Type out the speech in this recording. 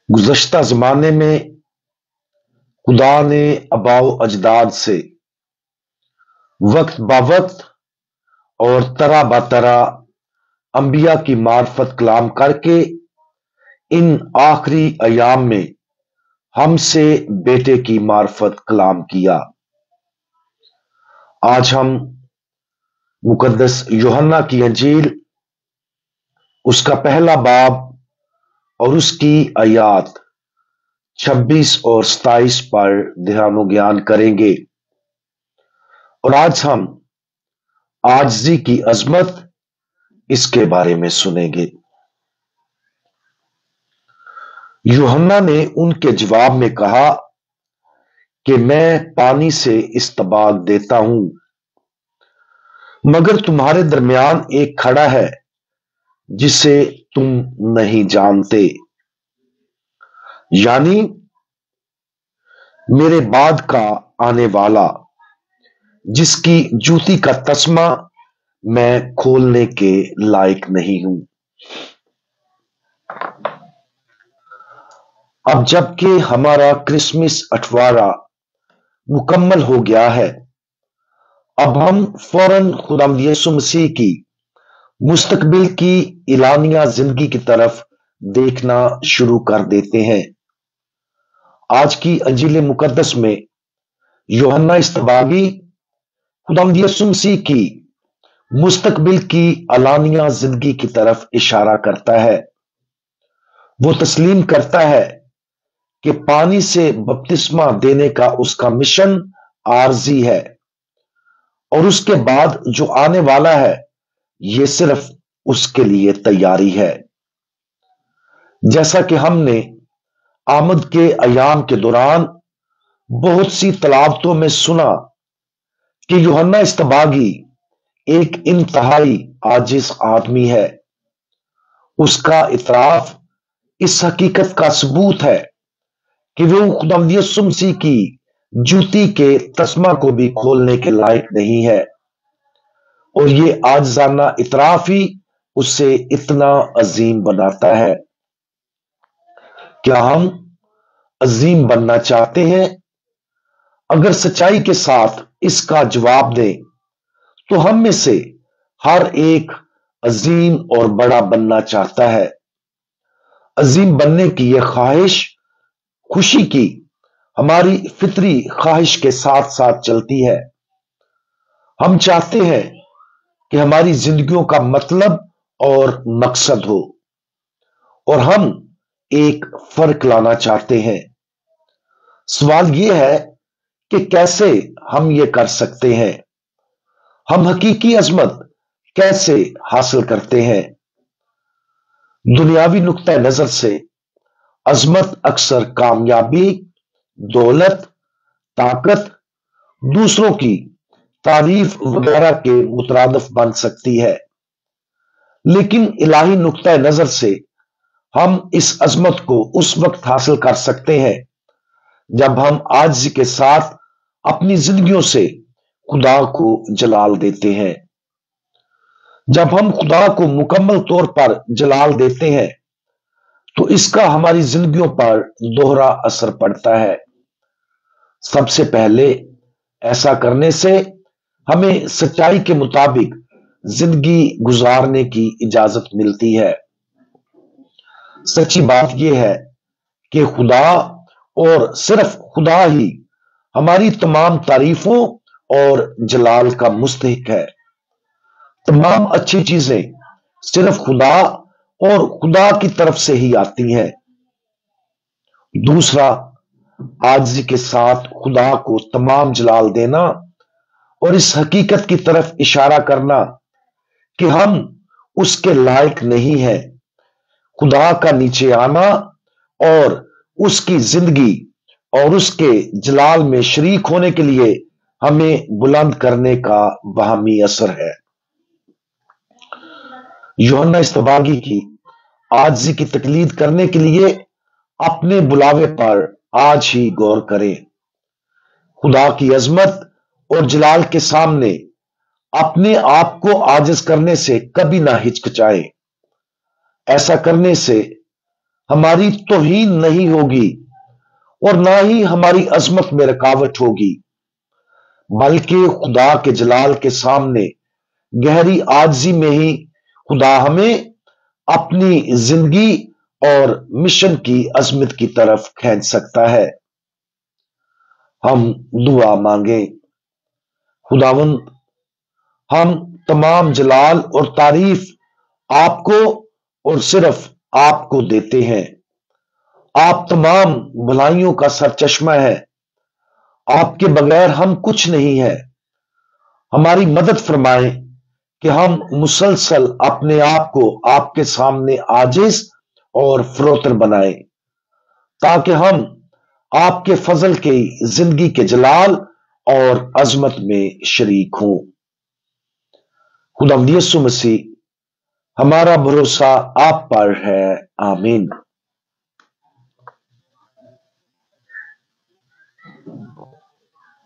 गुज़श्ता ज़माने में खुदा ने आबाओ अजदाद से वक्त ब वक्त और तरह ब तरह अंबिया की मार्फत कलाम करके इन आखिरी अयाम में हमसे बेटे की मार्फत कलाम किया। आज हम मुकद्दस यूहन्ना की अंजील उसका पहला बाब और उसकी आयात 26 और 27 पर ध्यान ज्ञान करेंगे और आज हम आजिज़ी की अजमत इसके बारे में सुनेंगे। यूहन्ना ने उनके जवाब में कहा कि मैं पानी से इस्तबाग देता हूं, मगर तुम्हारे दरमियान एक खड़ा है जिसे तुम नहीं जानते, यानी मेरे बाद का आने वाला, जिसकी जूती का तस्मा मैं खोलने के लायक नहीं हूं। अब जबकि हमारा क्रिसमस 18 मुकम्मल हो गया है, अब हम फौरन खुदावंद यीशु मसीह की मुस्तकबिल की इलानिया जिंदगी की तरफ देखना शुरू कर देते हैं। आज की अंजील मुकद्दस में यूहन्ना इस्तबागी खुदावंद यीशु मसीह की मुस्तकबिल की अलानिया जिंदगी की तरफ इशारा करता है। वो तस्लीम करता है कि पानी से बपतिस्मा देने का उसका मिशन आरजी है और उसके बाद जो आने वाला है ये सिर्फ उसके लिए तैयारी है। जैसा कि हमने आमद के अयाम के दौरान बहुत सी तलावतों में सुना कि यूहन्ना इस्तबागी एक इंतहाई आजिज आदमी है। उसका इतराफ इस हकीकत का सबूत है कि वो खुदावंद यीशु मसीह की जूती के तस्मा को भी खोलने के लायक नहीं है और ये आजिजाना इतराफ ही उसे इतना अजीम बनाता है। क्या हम अजीम बनना चाहते हैं? अगर सच्चाई के साथ इसका जवाब दें तो हम में से हर एक अजीम और बड़ा बनना चाहता है। अजीम बनने की यह ख्वाहिश खुशी की हमारी फितरी ख्वाहिश के साथ साथ चलती है। हम चाहते हैं कि हमारी जिंदगियों का मतलब और मकसद हो और हम एक फर्क लाना चाहते हैं। सवाल यह है कि कैसे हम ये कर सकते हैं? हम हकीकी अजमत कैसे हासिल करते हैं? दुनियावी नुक्ता नजर से अजमत अक्सर कामयाबी, दौलत, ताकत, दूसरों की तारीफ वगैरह के मुतरादिफ बन सकती है, लेकिन इलाही नुक्ता नजर से हम इस अजमत को उस वक्त हासिल कर सकते हैं जब हम आजिज़ी के साथ अपनी जिंदगियों से खुदा को जलाल देते हैं। जब हम खुदा को मुकम्मल तौर पर जलाल देते हैं तो इसका हमारी जिंदगियों पर दोहरा असर पड़ता है। सबसे पहले ऐसा करने से हमें सच्चाई के मुताबिक जिंदगी गुजारने की इजाजत मिलती है। सच्ची बात यह है कि खुदा और सिर्फ खुदा ही हमारी तमाम तारीफों और जलाल का मुस्तहिक है। तमाम अच्छी चीजें सिर्फ खुदा और खुदा की तरफ से ही आती हैं। दूसरा, आजिज़ी के साथ खुदा को तमाम जलाल देना और इस हकीकत की तरफ इशारा करना कि हम उसके लायक नहीं हैं। खुदा का नीचे आना और उसकी जिंदगी और उसके जलाल में शरीक होने के लिए हमें बुलंद करने का बाहमी असर है। यूहन्ना इस्तबागी की आजिज़ी की तकलीद करने के लिए अपने बुलावे पर आज ही गौर करें। खुदा की अजमत और जलाल के सामने अपने आप को आजिज करने से कभी ना हिचकिचाएं। ऐसा करने से ہماری توہین نہیں ہوگی اور نہ ہی ہماری عظمت میں رکاوٹ ہوگی، بلکہ خدا کے جلال کے سامنے گہری عاجزی میں ہی خدا ہمیں اپنی زندگی اور مشن کی عظمت کی طرف کھینچ سکتا ہے۔ ہم دعا مانگیں۔ خداوند، ہم تمام جلال اور تعریف آپ کو اور صرف آپ کو دیتے ہیں۔ آپ تمام بھلائیوں کا سرچشمہ ہے، آپ کے بغیر ہم کچھ نہیں ہے۔ ہماری مدد فرمائیں کہ ہم مسلسل اپنے آپ کو آپ کے سامنے عاجز اور فروتر بنائیں، تاکہ ہم آپ کے فضل کی زندگی کے جلال اور عظمت میں شریک ہوں۔ خداوند یسوع مسیح، ہمارا بھروسہ آپ پر ہے، آمین۔